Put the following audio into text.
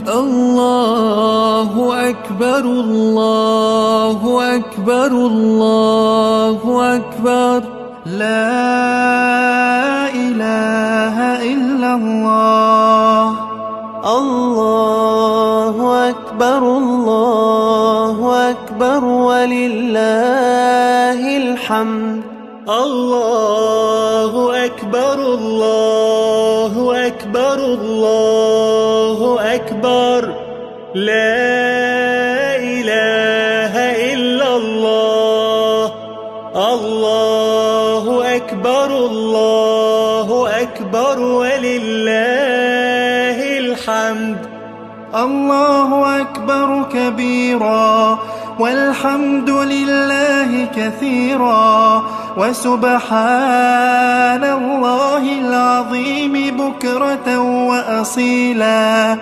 الله أكبر الله أكبر الله أكبر. لا إله إلا الله. الله أكبر الله أكبر ولله الحمد. الله أكبر الله أكبر الله أكبر. لا إله إلا الله. الله أكبر الله أكبر ولله الحمد. الله أكبر كبيرا والحمد لله كثيرا وسبحان الله العظيم بكرة وأصيلا.